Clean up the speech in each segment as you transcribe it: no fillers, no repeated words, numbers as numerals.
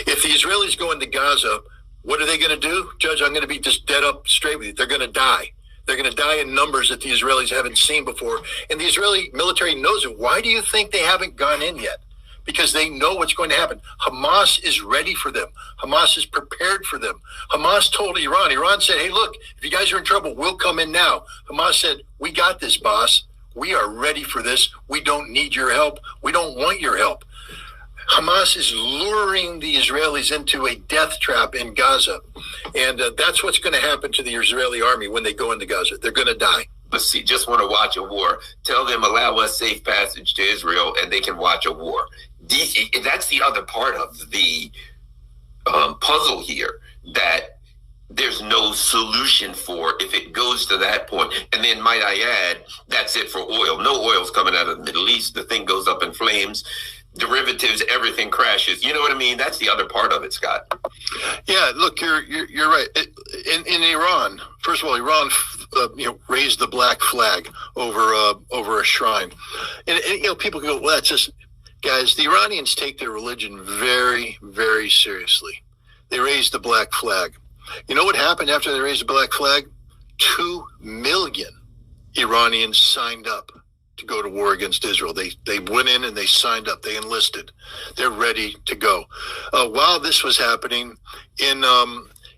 If the Israelis go into Gaza, what are they going to do? Judge, I'm going to be just dead up straight with you. They're going to die. They're going to die in numbers that the Israelis haven't seen before. And the Israeli military knows it. Why do you think they haven't gone in yet? Because they know what's going to happen. Hamas is ready for them. Hamas is prepared for them. Hamas told Iran said, hey, look, if you guys are in trouble, we'll come in now. Hamas said, we got this, boss. We are ready for this. We don't need your help. We don't want your help. Hamas is luring the Israelis into a death trap in Gaza. And that's what's going to happen to the Israeli army when they go into Gaza. They're going to die. Let's see, just want to watch a war. Tell them, allow us safe passage to Israel, and they can watch a war. That's the other part of the puzzle here, that there's no solution for if it goes to that point. And then, might I add, that's it for oil. No oil's coming out of the Middle East. The thing goes up in flames. Derivatives, everything crashes. You know what I mean? That's the other part of it, Scott. Yeah, look, you're right. In Iran, first of all, Iran raised the black flag over a shrine, and people can go, well, that's just, guys. The Iranians take their religion very, very seriously. They raised the black flag. You know what happened after they raised the black flag? 2 million Iranians signed up to go to war against Israel. They went in and they signed up. They enlisted. They're ready to go. While this was happening in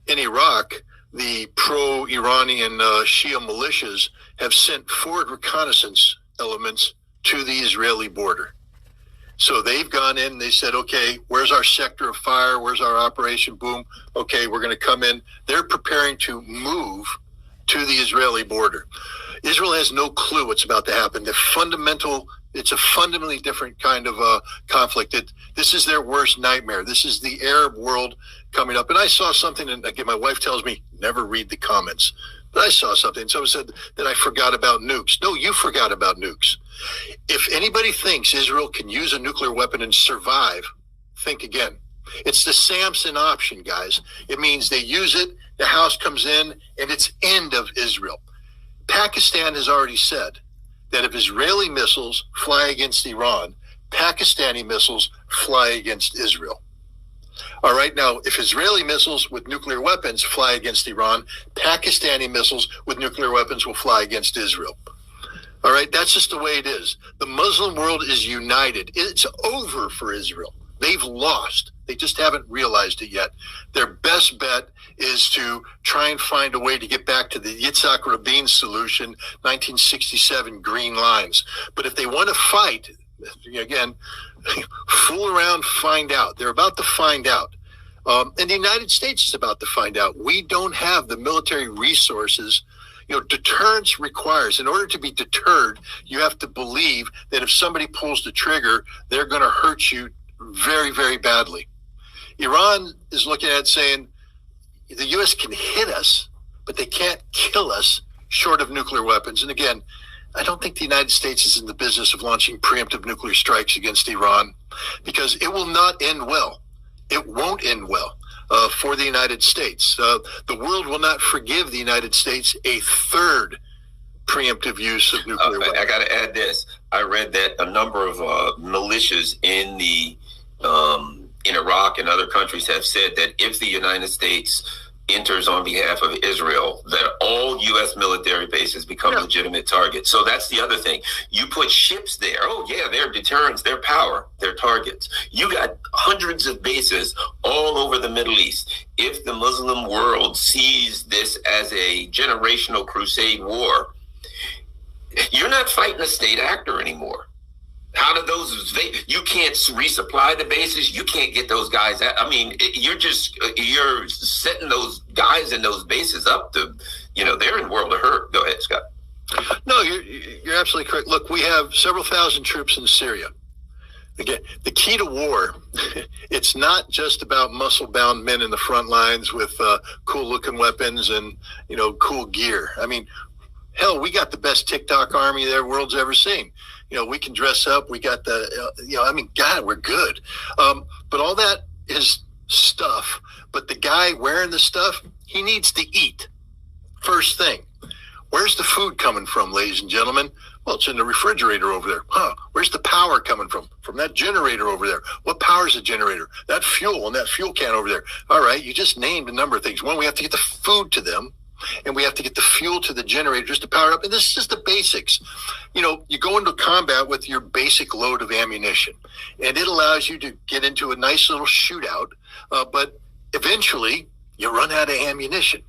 Iraq, the pro-Iranian Shia militias have sent forward reconnaissance elements to the Israeli border. So they've gone in and they said, okay, where's our sector of fire? Where's our operation? Boom. Okay, we're going to come in. They're preparing to move to the Israeli border. Israel has no clue what's about to happen. It's a fundamentally different kind of conflict. This is their worst nightmare. This is the Arab world coming up. And I saw something, and again, my wife tells me, never read the comments. But I saw something. Someone said that I forgot about nukes. No, you forgot about nukes. If anybody thinks Israel can use a nuclear weapon and survive, think again. It's the Samson option, guys. It means they use it, the house comes in, and it's end of Israel. Pakistan has already said that if Israeli missiles fly against Iran, Pakistani missiles fly against Israel. All right, now, if Israeli missiles with nuclear weapons fly against Iran, Pakistani missiles with nuclear weapons will fly against Israel. All right, that's just the way it is. The Muslim world is united. It's over for Israel. They've lost. They just haven't realized it yet. Their best bet is to try and find a way to get back to the Yitzhak Rabin solution, 1967 green lines. But if they want to fight, again, fool around, find out. They're about to find out. And the United States is about to find out. We don't have the military resources. Deterrence requires, in order to be deterred, you have to believe that if somebody pulls the trigger, they're going to hurt you very, very badly. Iran is looking at it saying the U.S. can hit us, but they can't kill us short of nuclear weapons. And again, I don't think the United States is in the business of launching preemptive nuclear strikes against Iran, because it will not end well. It won't end well for the United States. The world will not forgive the United States a third preemptive use of nuclear weapons. I got to add this. I read that a number of militias in Iraq and other countries have said that if the United States enters on behalf of Israel, that all U.S. military bases become legitimate targets. So that's the other thing. You put ships there. Oh, yeah, they're deterrents, they're power, they're targets. You got hundreds of bases all over the Middle East. If the Muslim world sees this as a generational crusade war, you're not fighting a state actor anymore. How do you can't resupply the bases. You can't get those guys out. I mean, you're setting those guys in those bases up to, they're in world of hurt. Go ahead, Scott. No, you're absolutely correct. Look, we have several thousand troops in Syria. Again, the key to war, it's not just about muscle-bound men in the front lines with cool-looking weapons and, cool gear. I mean, hell, we got the best TikTok army the world's ever seen. We can dress up. We got God, we're good. But all that is stuff. But the guy wearing the stuff, he needs to eat. First thing. Where's the food coming from, ladies and gentlemen? Well, it's in the refrigerator over there. Where's Where's the power coming from? From that generator over there. What powers the generator? That fuel and that fuel can over there. All right, you just named a number of things. One, we have to get the food to them, and we have to get the fuel to the generator just to power up. And this is just the basics. You go into combat with your basic load of ammunition, and it allows you to get into a nice little shootout, but eventually you run out of ammunition.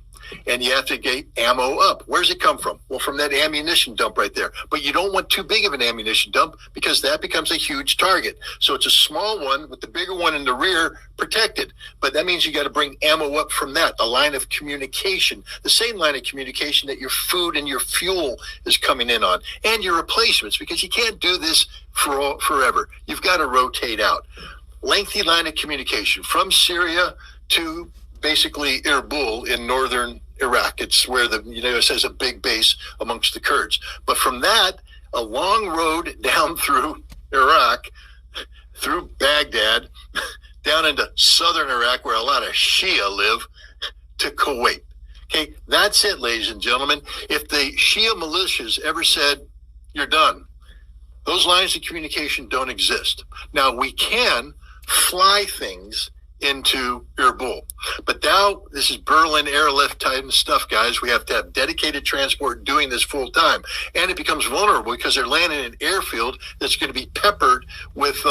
And you have to get ammo up. Where's it come from? Well, from that ammunition dump right there. But you don't want too big of an ammunition dump because that becomes a huge target. So it's a small one with the bigger one in the rear protected. But that means you got to bring ammo up from that, a line of communication, the same line of communication that your food and your fuel is coming in on, and your replacements, because you can't do this forever. You've got to rotate out. Lengthy line of communication from Syria to basically Erbil in northern Iraq. It's where the U.S. has a big base amongst the Kurds. But from that, a long road down through Iraq, through Baghdad, down into southern Iraq, where a lot of Shia live, to Kuwait. Okay, that's it, ladies and gentlemen. If the Shia militias ever said, you're done, those lines of communication don't exist. Now, we can fly things into Erbil. But now this is Berlin airlift type stuff, guys. We have to have dedicated transport doing this full time. And it becomes vulnerable because they're landing in an airfield that's going to be peppered with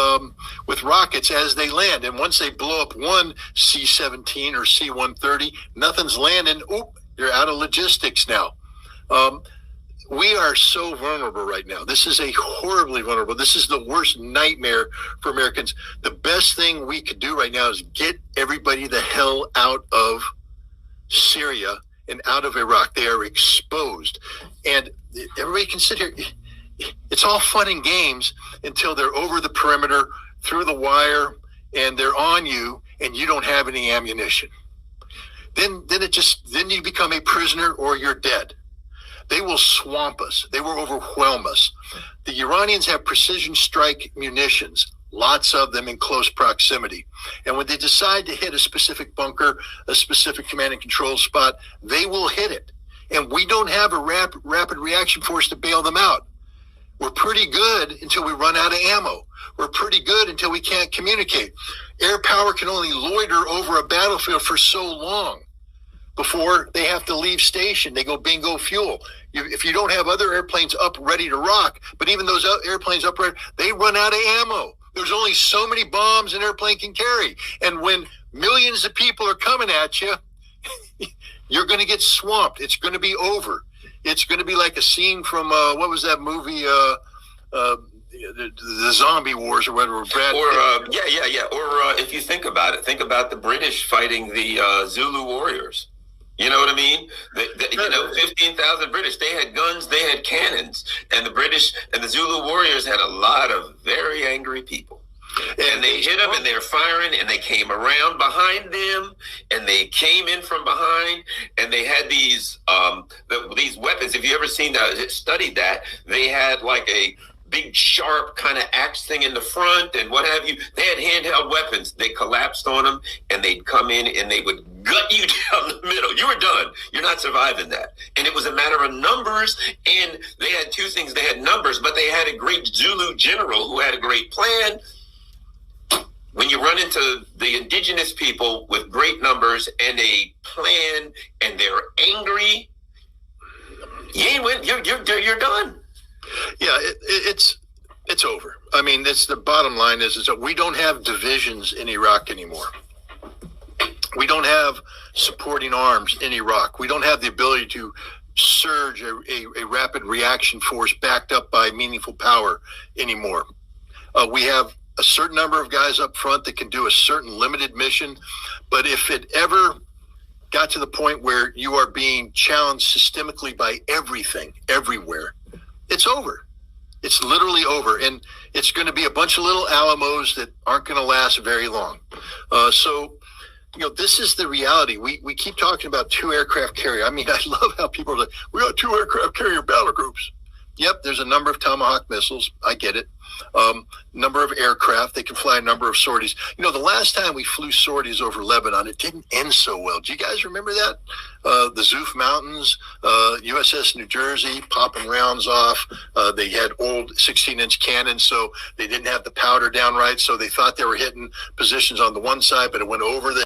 rockets as they land. And once they blow up one C-17 or C-130, nothing's landing. Oop, you're out of logistics now. We are so vulnerable right now. This is a horribly vulnerable. This is the worst nightmare for Americans. The best thing we could do right now is get everybody the hell out of Syria and out of Iraq. They are exposed. And everybody can sit here. It's all fun and games until they're over the perimeter, through the wire, and they're on you, and you don't have any ammunition. Then you become a prisoner or you're dead. They will swamp us. They will overwhelm us. The Iranians have precision strike munitions, lots of them in close proximity. And when they decide to hit a specific bunker, a specific command and control spot, they will hit it. And we don't have a rapid reaction force to bail them out. We're pretty good until we run out of ammo. We're pretty good until we can't communicate. Air power can only loiter over a battlefield for so long before they have to leave station. They go bingo fuel. If you don't have other airplanes up ready to rock, but even those airplanes up ready, they run out of ammo. There's only so many bombs an airplane can carry. And when millions of people are coming at you, you're going to get swamped. It's going to be over. It's going to be like a scene from, what was that movie, the Zombie Wars or whatever. Or if you think about it, think about the British fighting the Zulu warriors. You know what I mean? 15,000 British. They had guns, they had cannons, and the British and the Zulu warriors had a lot of very angry people. And they hit them, and they're firing, and they came around behind them, and they came in from behind, and they had these weapons. If you ever seen that, studied that, they had like a big sharp kind of axe thing in the front and what have you. They had handheld weapons. They collapsed on them, and they'd come in and they would gut you down the middle. You were done. You're not surviving that. And it was a matter of numbers. And they had two things. They had numbers, but they had a great Zulu general who had a great plan. When you run into the indigenous people with great numbers and a plan, and they're angry, you're done. Yeah, it's over. I mean, the bottom line is that we don't have divisions in Iraq anymore. We don't have supporting arms in Iraq. We don't have the ability to surge a rapid reaction force backed up by meaningful power anymore. We have a certain number of guys up front that can do a certain limited mission, but if it ever got to the point where you are being challenged systemically by everything, everywhere, it's over. It's literally over, and it's going to be a bunch of little Alamos that aren't going to last very long. This is the reality. We keep talking about two aircraft carrier. I mean, I love how people are like, we got two aircraft carrier battle groups. Yep, there's a number of Tomahawk missiles. I get it. Number of aircraft. They can fly a number of sorties. You know, the last time we flew sorties over Lebanon, it didn't end so well. Do you guys remember that? The Zoof Mountains, USS New Jersey, popping rounds off. They had old 16-inch cannons, so they didn't have the powder down right, so they thought they were hitting positions on the one side, but it went over the...